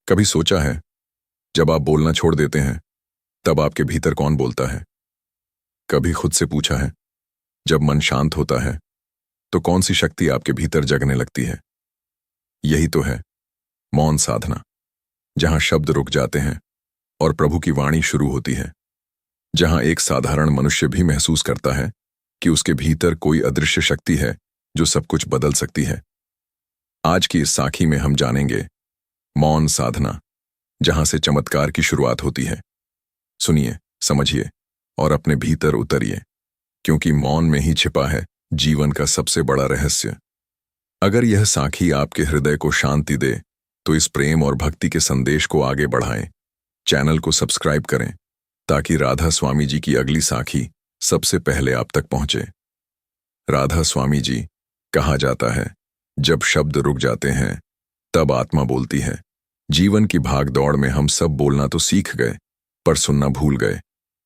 कभी सोचा है, जब आप बोलना छोड़ देते हैं तब आपके भीतर कौन बोलता है? कभी खुद से पूछा है, जब मन शांत होता है तो कौन सी शक्ति आपके भीतर जगने लगती है? यही तो है मौन साधना, जहां शब्द रुक जाते हैं और प्रभु की वाणी शुरू होती है। जहां एक साधारण मनुष्य भी महसूस करता है कि उसके भीतर कोई अदृश्य शक्ति है जो सब कुछ बदल सकती है। आज की इस साखी में हम जानेंगे मौन साधना, जहां से चमत्कार की शुरुआत होती है। सुनिए, समझिए और अपने भीतर उतरिए, क्योंकि मौन में ही छिपा है जीवन का सबसे बड़ा रहस्य। अगर यह साखी आपके हृदय को शांति दे तो इस प्रेम और भक्ति के संदेश को आगे बढ़ाएं। चैनल को सब्सक्राइब करें ताकि राधा स्वामी जी की अगली साखी सबसे पहले आप तक पहुंचे। राधा स्वामी जी, कहा जाता है, जब शब्द रुक जाते हैं तब आत्मा बोलती है। जीवन की भाग दौड़ में हम सब बोलना तो सीख गए, पर सुनना भूल गए,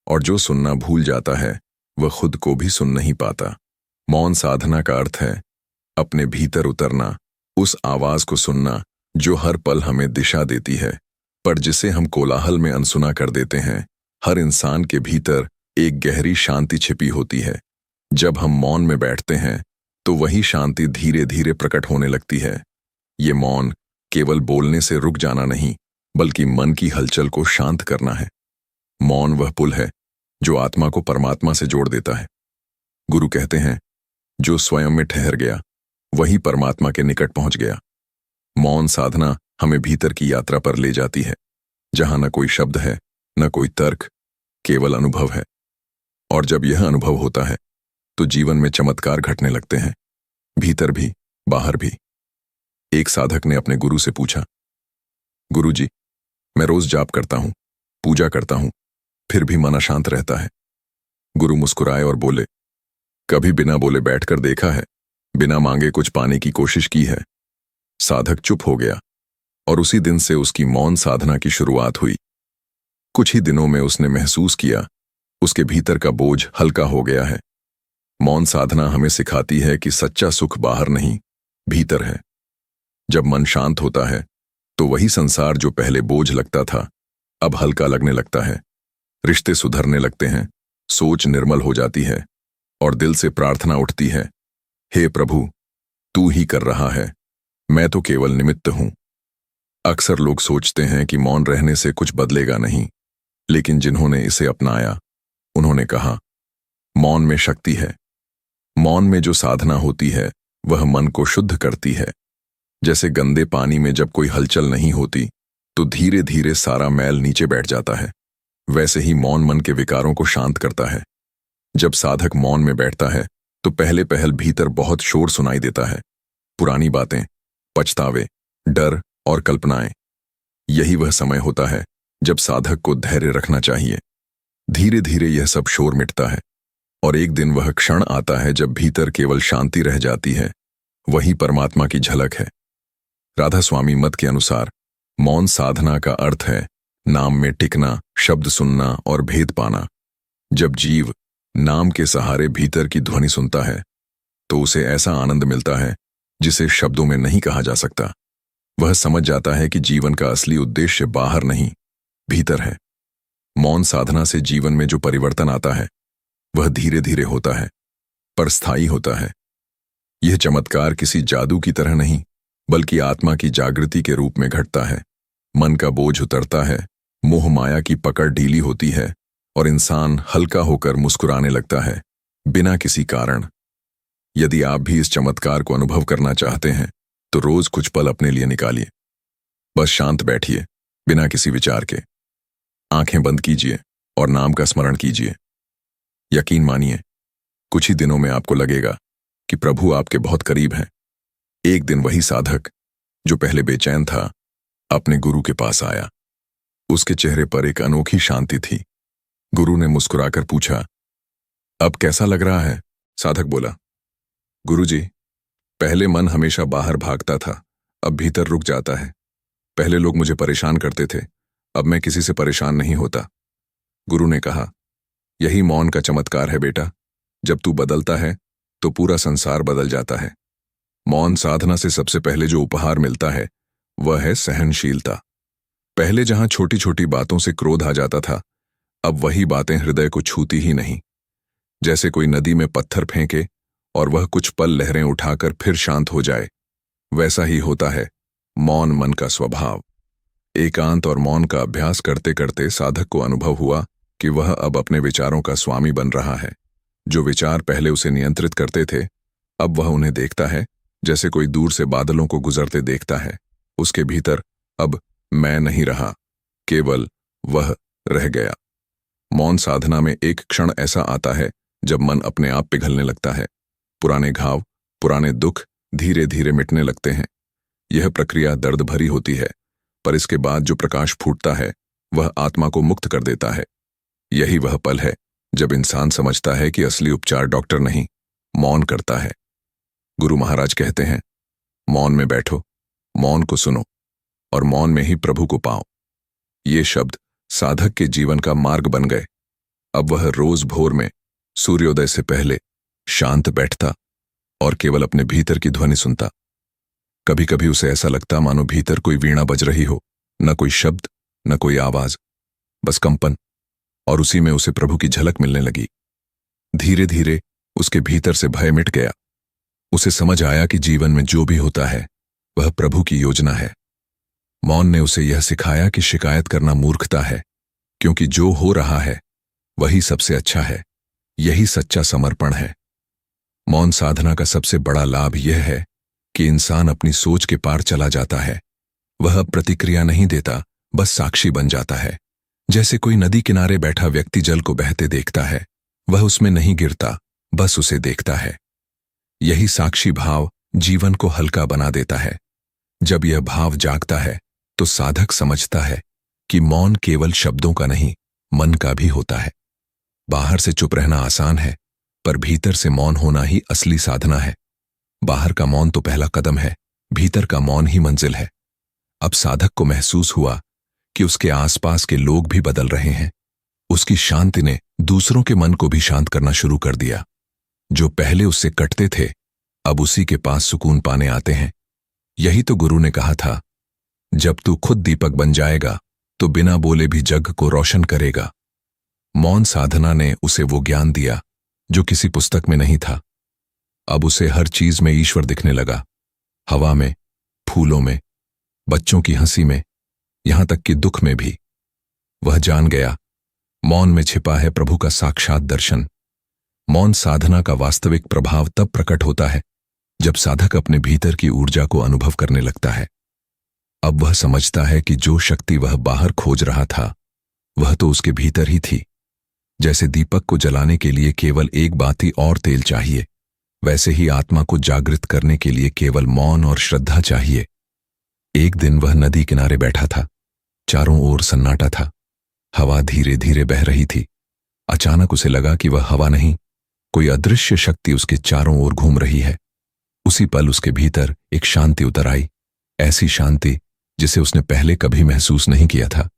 और जो सुनना भूल जाता है वह खुद को भी सुन नहीं पाता। मौन साधना का अर्थ है अपने भीतर उतरना, उस आवाज को सुनना जो हर पल हमें दिशा देती है, पर जिसे हम कोलाहल में अनसुना कर देते हैं। हर इंसान के भीतर एक गहरी शांति छिपी होती है। जब हम मौन में बैठते हैं तो वही शांति धीरे धीरे प्रकट होने लगती है। ये मौन केवल बोलने से रुक जाना नहीं, बल्कि मन की हलचल को शांत करना है। मौन वह पुल है जो आत्मा को परमात्मा से जोड़ देता है। गुरु कहते हैं, जो स्वयं में ठहर गया वही परमात्मा के निकट पहुंच गया। मौन साधना हमें भीतर की यात्रा पर ले जाती है, जहां न कोई शब्द है, न कोई तर्क, केवल अनुभव है। और जब यह अनुभव होता है तो जीवन में चमत्कार घटने लगते हैं, भीतर भी बाहर भी। एक साधक ने अपने गुरु से पूछा, गुरु जी, मैं रोज जाप करता हूं, पूजा करता हूं, फिर भी मन अशांत रहता है। गुरु मुस्कुराए और बोले, कभी बिना बोले बैठकर देखा है? बिना मांगे कुछ पाने की कोशिश की है? साधक चुप हो गया और उसी दिन से उसकी मौन साधना की शुरुआत हुई। कुछ ही दिनों में उसने महसूस किया उसके भीतर का बोझ हल्का हो गया है। मौन साधना हमें सिखाती है कि सच्चा सुख बाहर नहीं, भीतर है। जब मन शांत होता है तो वही संसार जो पहले बोझ लगता था अब हल्का लगने लगता है। रिश्ते सुधरने लगते हैं, सोच निर्मल हो जाती है और दिल से प्रार्थना उठती है, हे प्रभु, तू ही कर रहा है, मैं तो केवल निमित्त हूं। अक्सर लोग सोचते हैं कि मौन रहने से कुछ बदलेगा नहीं, लेकिन जिन्होंने इसे अपनाया उन्होंने कहा, मौन में शक्ति है। मौन में जो साधना होती है वह मन को शुद्ध करती है। जैसे गंदे पानी में जब कोई हलचल नहीं होती तो धीरे धीरे सारा मैल नीचे बैठ जाता है, वैसे ही मौन मन के विकारों को शांत करता है। जब साधक मौन में बैठता है तो पहले पहल भीतर बहुत शोर सुनाई देता है, पुरानी बातें, पछतावे, डर और कल्पनाएं। यही वह समय होता है जब साधक को धैर्य रखना चाहिए। धीरे धीरे यह सब शोर मिटता है और एक दिन वह क्षण आता है जब भीतर केवल शांति रह जाती है। वही परमात्मा की झलक है। राधा स्वामी मत के अनुसार मौन साधना का अर्थ है नाम में टिकना, शब्द सुनना और भेद पाना। जब जीव नाम के सहारे भीतर की ध्वनि सुनता है तो उसे ऐसा आनंद मिलता है जिसे शब्दों में नहीं कहा जा सकता। वह समझ जाता है कि जीवन का असली उद्देश्य बाहर नहीं, भीतर है। मौन साधना से जीवन में जो परिवर्तन आता है वह धीरे धीरे होता है, पर स्थायी होता है। यह चमत्कार किसी जादू की तरह नहीं, बल्कि आत्मा की जागृति के रूप में घटता है। मन का बोझ उतरता है, मोह माया की पकड़ ढीली होती है और इंसान हल्का होकर मुस्कुराने लगता है, बिना किसी कारण। यदि आप भी इस चमत्कार को अनुभव करना चाहते हैं तो रोज कुछ पल अपने लिए निकालिए। बस शांत बैठिए, बिना किसी विचार के। आंखें बंद कीजिए और नाम का स्मरण कीजिए। यकीन मानिए, कुछ ही दिनों में आपको लगेगा कि प्रभु आपके बहुत करीब हैं। एक दिन वही साधक जो पहले बेचैन था अपने गुरु के पास आया। उसके चेहरे पर एक अनोखी शांति थी। गुरु ने मुस्कुराकर पूछा, अब कैसा लग रहा है? साधक बोला, गुरुजी, पहले मन हमेशा बाहर भागता था, अब भीतर रुक जाता है। पहले लोग मुझे परेशान करते थे, अब मैं किसी से परेशान नहीं होता। गुरु ने कहा, यही मौन का चमत्कार है बेटा। जब तू बदलता है तो पूरा संसार बदल जाता है। मौन साधना से सबसे पहले जो उपहार मिलता है वह है सहनशीलता। पहले जहां छोटी छोटी बातों से क्रोध आ जाता था, अब वही बातें हृदय को छूती ही नहीं। जैसे कोई नदी में पत्थर फेंके और वह कुछ पल लहरें उठाकर फिर शांत हो जाए, वैसा ही होता है मौन मन का स्वभाव। एकांत और मौन का अभ्यास करते करते साधक को अनुभव हुआ कि वह अब अपने विचारों का स्वामी बन रहा है। जो विचार पहले उसे नियंत्रित करते थे, अब वह उन्हें देखता है जैसे कोई दूर से बादलों को गुजरते देखता है। उसके भीतर अब मैं नहीं रहा, केवल वह रह गया। मौन साधना में एक क्षण ऐसा आता है जब मन अपने आप पिघलने लगता है। पुराने घाव, पुराने दुख धीरे धीरे मिटने लगते हैं। यह प्रक्रिया दर्द भरी होती है, पर इसके बाद जो प्रकाश फूटता है वह आत्मा को मुक्त कर देता है। यही वह पल है जब इंसान समझता है कि असली उपचार डॉक्टर नहीं, मौन करता है। गुरु महाराज कहते हैं, मौन में बैठो, मौन को सुनो और मौन में ही प्रभु को पाओ। ये शब्द साधक के जीवन का मार्ग बन गए। अब वह रोज भोर में सूर्योदय से पहले शांत बैठता और केवल अपने भीतर की ध्वनि सुनता। कभी कभी उसे ऐसा लगता मानो भीतर कोई वीणा बज रही हो, न कोई शब्द, न कोई आवाज, बस कंपन, और उसी में उसे प्रभु की झलक मिलने लगी। धीरे धीरे उसके भीतर से भय मिट गया। उसे समझ आया कि जीवन में जो भी होता है वह प्रभु की योजना है। मौन ने उसे यह सिखाया कि शिकायत करना मूर्खता है, क्योंकि जो हो रहा है वही सबसे अच्छा है। यही सच्चा समर्पण है। मौन साधना का सबसे बड़ा लाभ यह है कि इंसान अपनी सोच के पार चला जाता है। वह प्रतिक्रिया नहीं देता, बस साक्षी बन जाता है। जैसे कोई नदी किनारे बैठा व्यक्ति जल को बहते देखता है, वह उसमें नहीं गिरता, बस उसे देखता है। यही साक्षी भाव जीवन को हल्का बना देता है। जब यह भाव जागता है तो साधक समझता है कि मौन केवल शब्दों का नहीं, मन का भी होता है। बाहर से चुप रहना आसान है, पर भीतर से मौन होना ही असली साधना है। बाहर का मौन तो पहला कदम है, भीतर का मौन ही मंजिल है। अब साधक को महसूस हुआ कि उसके आसपास के लोग भी बदल रहे हैं। उसकी शांति ने दूसरों के मन को भी शांत करना शुरू कर दिया। जो पहले उससे कटते थे, अब उसी के पास सुकून पाने आते हैं। यही तो गुरु ने कहा था, जब तू खुद दीपक बन जाएगा तो बिना बोले भी जग को रोशन करेगा। मौन साधना ने उसे वो ज्ञान दिया जो किसी पुस्तक में नहीं था। अब उसे हर चीज में ईश्वर दिखने लगा, हवा में, फूलों में, बच्चों की हंसी में, यहां तक कि दुख में भी। वह जान गया, मौन में छिपा है प्रभु का साक्षात दर्शन। मौन साधना का वास्तविक प्रभाव तब प्रकट होता है जब साधक अपने भीतर की ऊर्जा को अनुभव करने लगता है। अब वह समझता है कि जो शक्ति वह बाहर खोज रहा था वह तो उसके भीतर ही थी। जैसे दीपक को जलाने के लिए केवल एक बाती और तेल चाहिए, वैसे ही आत्मा को जागृत करने के लिए केवल मौन और श्रद्धा चाहिए। एक दिन वह नदी किनारे बैठा था। चारों ओर सन्नाटा था। हवा धीरे धीरे बह रही थी। अचानक उसे लगा कि वह हवा नहीं, कोई अदृश्य शक्ति उसके चारों ओर घूम रही है। उसी पल उसके भीतर एक शांति उतर आई, ऐसी शांति जिसे उसने पहले कभी महसूस नहीं किया था।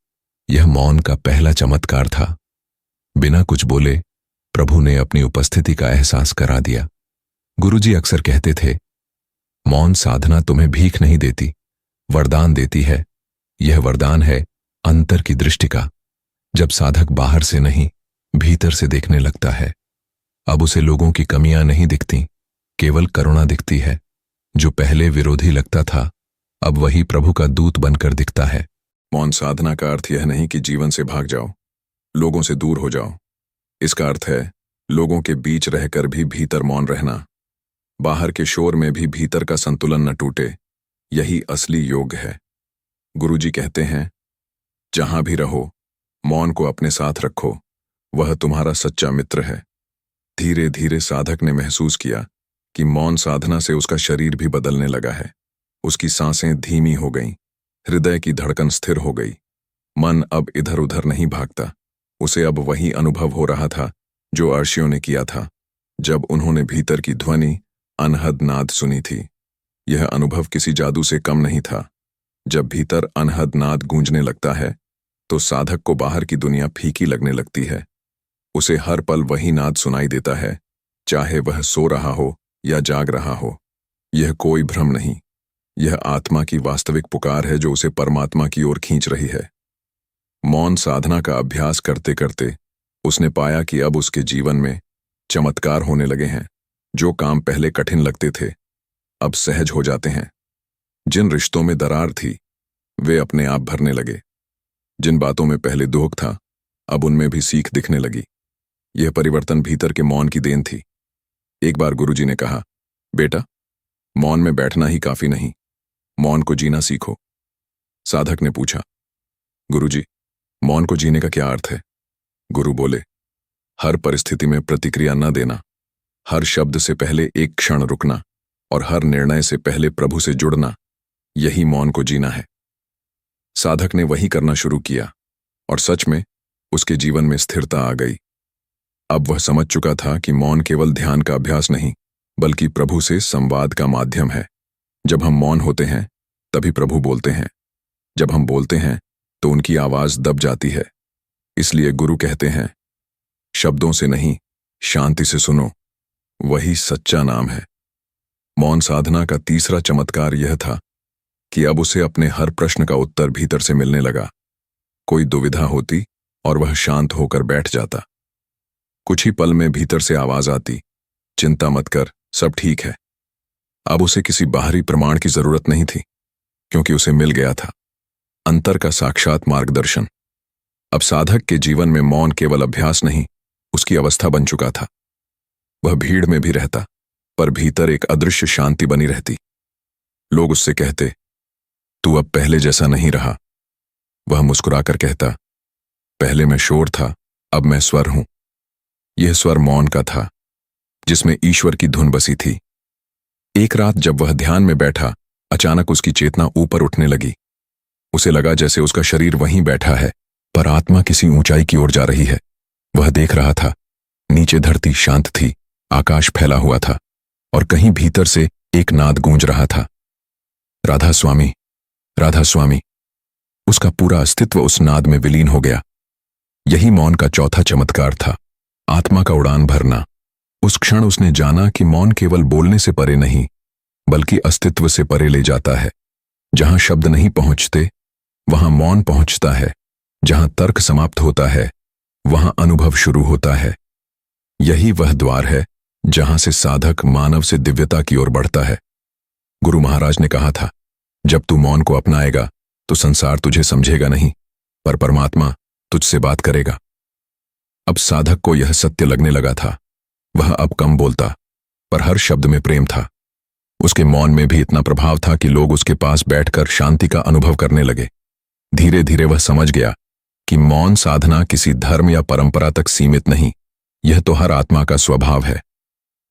यह मौन का पहला चमत्कार था। बिना कुछ बोले प्रभु ने अपनी उपस्थिति का एहसास करा दिया। गुरुजी अक्सर कहते थे, मौन साधना तुम्हें भीख नहीं देती, वरदान देती है। यह वरदान है अंतर की दृष्टि का। जब साधक बाहर से नहीं, भीतर से देखने लगता है, अब उसे लोगों की कमियां नहीं दिखती, केवल करुणा दिखती है। जो पहले विरोधी लगता था, अब वही प्रभु का दूत बनकर दिखता है। मौन साधना का अर्थ यह नहीं कि जीवन से भाग जाओ, लोगों से दूर हो जाओ। इसका अर्थ है लोगों के बीच रहकर भी भीतर मौन रहना, बाहर के शोर में भी भीतर का संतुलन न टूटे। यही असली योग है। गुरुजी कहते हैं, जहां भी रहो मौन को अपने साथ रखो, वह तुम्हारा सच्चा मित्र है। धीरे धीरे साधक ने महसूस किया कि मौन साधना से उसका शरीर भी बदलने लगा है। उसकी सांसें धीमी हो गईं, हृदय की धड़कन स्थिर हो गई। मन अब इधर उधर नहीं भागता। उसे अब वही अनुभव हो रहा था जो अर्षियों ने किया था जब उन्होंने भीतर की ध्वनि अनहद नाद सुनी थी। यह अनुभव किसी जादू से कम नहीं था। जब भीतर अनहद नाद गूंजने लगता है तो साधक को बाहर की दुनिया फीकी लगने लगती है। उसे हर पल वही नाद सुनाई देता है, चाहे वह सो रहा हो या जाग रहा हो। यह कोई भ्रम नहीं, यह आत्मा की वास्तविक पुकार है जो उसे परमात्मा की ओर खींच रही है। मौन साधना का अभ्यास करते करते उसने पाया कि अब उसके जीवन में चमत्कार होने लगे हैं। जो काम पहले कठिन लगते थे अब सहज हो जाते हैं। जिन रिश्तों में दरार थी वे अपने आप भरने लगे। जिन बातों में पहले दुख था अब उनमें भी सीख दिखने लगी। यह परिवर्तन भीतर के मौन की देन थी। एक बार गुरुजी ने कहा, बेटा, मौन में बैठना ही काफी नहीं, मौन को जीना सीखो। साधक ने पूछा, गुरुजी, मौन को जीने का क्या अर्थ है? गुरु बोले, हर परिस्थिति में प्रतिक्रिया न देना, हर शब्द से पहले एक क्षण रुकना और हर निर्णय से पहले प्रभु से जुड़ना, यही मौन को जीना है। साधक ने वही करना शुरू किया और सच में उसके जीवन में स्थिरता आ गई। अब वह समझ चुका था कि मौन केवल ध्यान का अभ्यास नहीं बल्कि प्रभु से संवाद का माध्यम है। जब हम मौन होते हैं तभी प्रभु बोलते हैं। जब हम बोलते हैं तो उनकी आवाज दब जाती है। इसलिए गुरु कहते हैं, शब्दों से नहीं, शांति से सुनो, वही सच्चा नाम है। मौन साधना का तीसरा चमत्कार यह था कि अब उसे अपने हर प्रश्न का उत्तर भीतर से मिलने लगा। कोई दुविधा होती और वह शांत होकर बैठ जाता। कुछ ही पल में भीतर से आवाज आती, चिंता मत कर, सब ठीक है। अब उसे किसी बाहरी प्रमाण की जरूरत नहीं थी, क्योंकि उसे मिल गया था अंतर का साक्षात मार्गदर्शन। अब साधक के जीवन में मौन केवल अभ्यास नहीं, उसकी अवस्था बन चुका था। वह भीड़ में भी रहता, पर भीतर एक अदृश्य शांति बनी रहती। लोग उससे कहते, तू अब पहले जैसा नहीं रहा। वह मुस्कुराकर कहता, पहले मैं शोर था, अब मैं स्वर हूं। यह स्वर मौन का था, जिसमें ईश्वर की धुन बसी थी। एक रात जब वह ध्यान में बैठा, अचानक उसकी चेतना ऊपर उठने लगी। उसे लगा जैसे उसका शरीर वहीं बैठा है, पर आत्मा किसी ऊंचाई की ओर जा रही है। वह देख रहा था, नीचे धरती शांत थी, आकाश फैला हुआ था और कहीं भीतर से एक नाद गूंज रहा था, राधा स्वामी, राधा स्वामी। उसका पूरा अस्तित्व उस नाद में विलीन हो गया। यही मौन का चौथा चमत्कार था, आत्मा का उड़ान भरना। उस क्षण उसने जाना कि मौन केवल बोलने से परे नहीं बल्कि अस्तित्व से परे ले जाता है। जहां शब्द नहीं पहुंचते वहां मौन पहुंचता है। जहां तर्क समाप्त होता है वहां अनुभव शुरू होता है। यही वह द्वार है जहां से साधक मानव से दिव्यता की ओर बढ़ता है। गुरु महाराज ने कहा था, जब तू मौन को अपनाएगा तो संसार तुझे समझेगा नहीं, पर परमात्मा तुझसे बात करेगा। अब साधक को यह सत्य लगने लगा था। वह अब कम बोलता, पर हर शब्द में प्रेम था। उसके मौन में भी इतना प्रभाव था कि लोग उसके पास बैठकर शांति का अनुभव करने लगे। धीरे धीरे वह समझ गया कि मौन साधना किसी धर्म या परंपरा तक सीमित नहीं, यह तो हर आत्मा का स्वभाव है।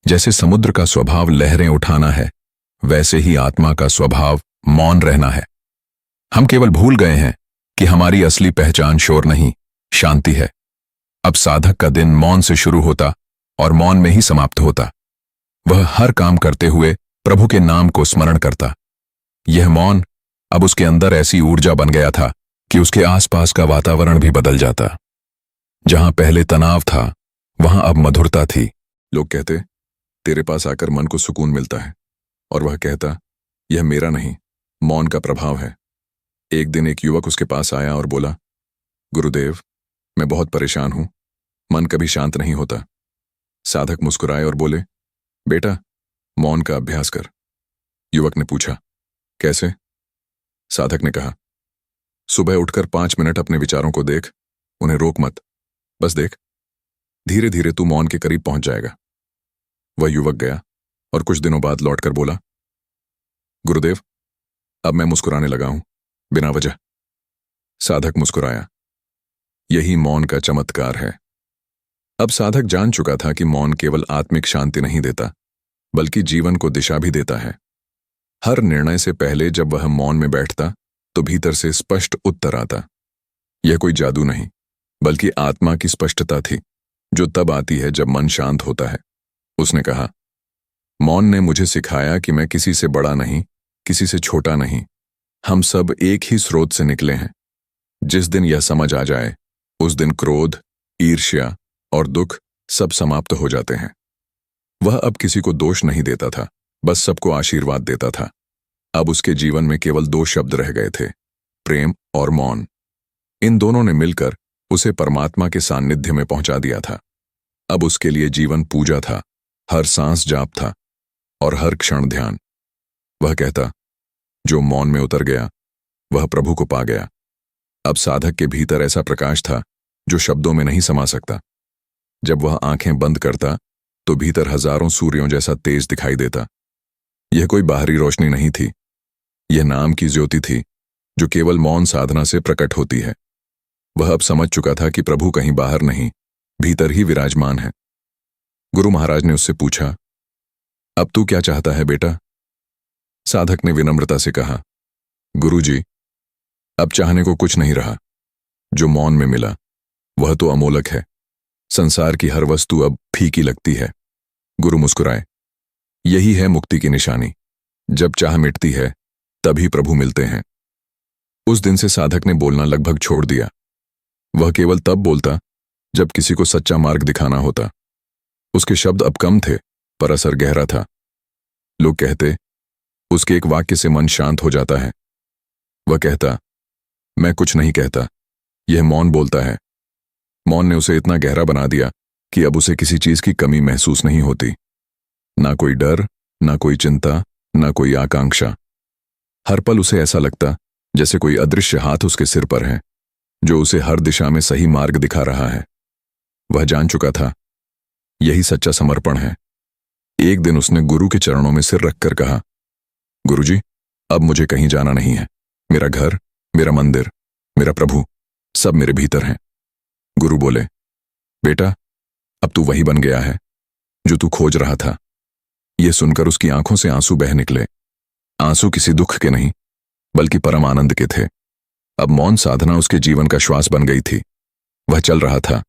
जैसे समुद्र का स्वभाव लहरें उठाना है, वैसे ही आत्मा का स्वभाव मौन रहना है। हम केवल भूल गए हैं कि हमारी असली पहचान शोर नहीं, शांति है। अब साधक का दिन मौन से शुरू होता और मौन में ही समाप्त होता। वह हर काम करते हुए प्रभु के नाम को स्मरण करता। यह मौन अब उसके अंदर ऐसी ऊर्जा बन गया था कि उसके आसपास का वातावरण भी बदल जाता। जहां पहले तनाव था वहां अब मधुरता थी। लोग कहते, तेरे पास आकर मन को सुकून मिलता है, और वह कहता, यह मेरा नहीं, मौन का प्रभाव है। एक दिन एक युवक उसके पास आया और बोला, गुरुदेव, मैं बहुत परेशान हूं, मन कभी शांत नहीं होता। साधक मुस्कुराए और बोले, बेटा, मौन का अभ्यास कर। युवक ने पूछा, कैसे? साधक ने कहा, सुबह उठकर 5 मिनट अपने विचारों को देख, उन्हें रोक मत, बस देख। धीरे धीरे तू मौन के करीब पहुंच जाएगा। वह युवक गया और कुछ दिनों बाद लौटकर बोला, गुरुदेव, अब मैं मुस्कुराने लगा हूं, बिना वजह। साधक मुस्कुराया। यही मौन का चमत्कार है। अब साधक जान चुका था कि मौन केवल आत्मिक शांति नहीं देता बल्कि जीवन को दिशा भी देता है। हर निर्णय से पहले जब वह मौन में बैठता तो भीतर से स्पष्ट उत्तर आता। यह कोई जादू नहीं बल्कि आत्मा की स्पष्टता थी, जो तब आती है जब मन शांत होता है। उसने कहा, मौन ने मुझे सिखाया कि मैं किसी से बड़ा नहीं, किसी से छोटा नहीं, हम सब एक ही स्रोत से निकले हैं। जिस दिन यह समझ आ जाए उस दिन क्रोध, ईर्ष्या और दुख सब समाप्त हो जाते हैं। वह अब किसी को दोष नहीं देता था, बस सबको आशीर्वाद देता था। अब उसके जीवन में केवल 2 शब्द रह गए थे, प्रेम और मौन। इन दोनों ने मिलकर उसे परमात्मा के सान्निध्य में पहुंचा दिया था। अब उसके लिए जीवन पूजा था, हर सांस जाप था और हर क्षण ध्यान। वह कहता, जो मौन में उतर गया वह प्रभु को पा गया। अब साधक के भीतर ऐसा प्रकाश था जो शब्दों में नहीं समा सकता। जब वह आंखें बंद करता तो भीतर हजारों सूर्यों जैसा तेज दिखाई देता। यह कोई बाहरी रोशनी नहीं थी, यह नाम की ज्योति थी जो केवल मौन साधना से प्रकट होती है। वह अब समझ चुका था कि प्रभु कहीं बाहर नहीं, भीतर ही विराजमान है। गुरु महाराज ने उससे पूछा, अब तू क्या चाहता है बेटा? साधक ने विनम्रता से कहा, गुरुजी, अब चाहने को कुछ नहीं रहा। जो मौन में मिला वह तो अमोलक है। संसार की हर वस्तु अब फीकी लगती है। गुरु मुस्कुराए, यही है मुक्ति की निशानी। जब चाह मिटती है तभी प्रभु मिलते हैं। उस दिन से साधक ने बोलना लगभग छोड़ दिया। वह केवल तब बोलता जब किसी को सच्चा मार्ग दिखाना होता। उसके शब्द अब कम थे पर असर गहरा था। लोग कहते, उसके एक वाक्य से मन शांत हो जाता है। वह कहता, मैं कुछ नहीं कहता, यह मौन बोलता है। मौन ने उसे इतना गहरा बना दिया कि अब उसे किसी चीज की कमी महसूस नहीं होती। ना कोई डर, ना कोई चिंता, ना कोई आकांक्षा। हर पल उसे ऐसा लगता जैसे कोई अदृश्य हाथ उसके सिर पर है जो उसे हर दिशा में सही मार्ग दिखा रहा है। वह जान चुका था, यही सच्चा समर्पण है। एक दिन उसने गुरु के चरणों में सिर रखकर कहा, गुरुजी, अब मुझे कहीं जाना नहीं है। मेरा घर, मेरा मंदिर, मेरा प्रभु सब मेरे भीतर हैं। गुरु बोले, बेटा, अब तू वही बन गया है जो तू खोज रहा था। यह सुनकर उसकी आंखों से आंसू बह निकले। आंसू किसी दुख के नहीं बल्कि परम आनंद के थे। अब मौन साधना उसके जीवन का श्वास बन गई थी। वह चल रहा था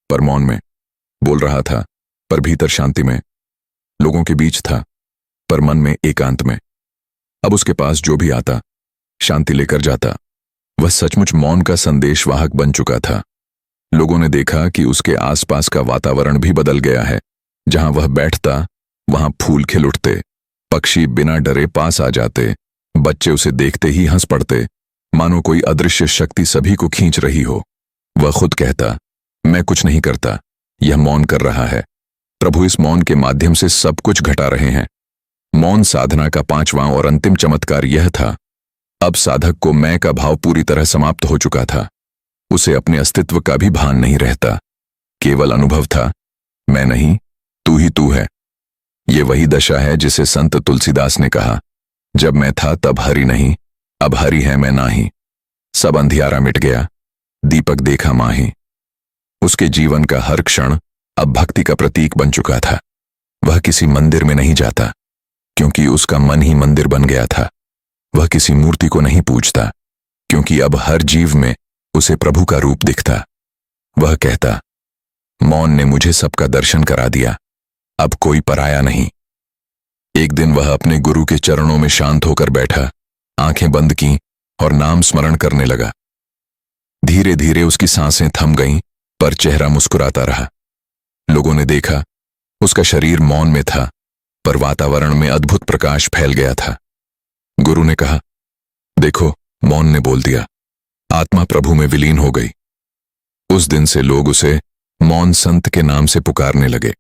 पर मौन में, बोल रहा था पर भीतर शांति में, लोगों के बीच था पर मन में एकांत में। अब उसके पास जो भी आता शांति लेकर जाता। वह सचमुच मौन का संदेशवाहक बन चुका था। लोगों ने देखा कि उसके आसपास का वातावरण भी बदल गया है। जहां वह बैठता वहां फूल खिल उठते, पक्षी बिना डरे पास आ जाते, बच्चे उसे देखते ही हंस पड़ते, मानो कोई अदृश्य शक्ति सभी को खींच रही हो। वह खुद कहता, मैं कुछ नहीं करता, यह मौन कर रहा है। प्रभु इस मौन के माध्यम से सब कुछ घटा रहे हैं। मौन साधना का पांचवां और अंतिम चमत्कार यह था, अब साधक को मैं का भाव पूरी तरह समाप्त हो चुका था। उसे अपने अस्तित्व का भी भान नहीं रहता। केवल अनुभव था, मैं नहीं, तू ही तू है। ये वही दशा है जिसे संत तुलसीदास ने कहा, जब मैं था तब हरि नहीं, अब हरि है मैं नाही। सब अंधियारा मिट गया, दीपक देखा माही। उसके जीवन का हर क्षण अब भक्ति का प्रतीक बन चुका था। वह किसी मंदिर में नहीं जाता क्योंकि उसका मन ही मंदिर बन गया था। वह किसी मूर्ति को नहीं पूजता क्योंकि अब हर जीव में उसे प्रभु का रूप दिखता। वह कहता, मौन ने मुझे सबका दर्शन करा दिया, अब कोई पराया नहीं। एक दिन वह अपने गुरु के चरणों में शांत होकर बैठा, आंखें बंद की और नाम स्मरण करने लगा। धीरे धीरे उसकी सांसें थम गईं, पर चेहरा मुस्कुराता रहा। लोगों ने देखा, उसका शरीर मौन में था पर वातावरण में अद्भुत प्रकाश फैल गया था। गुरु ने कहा, देखो, मौन ने बोल दिया, आत्मा प्रभु में विलीन हो गई। उस दिन से लोग उसे मौन संत के नाम से पुकारने लगे।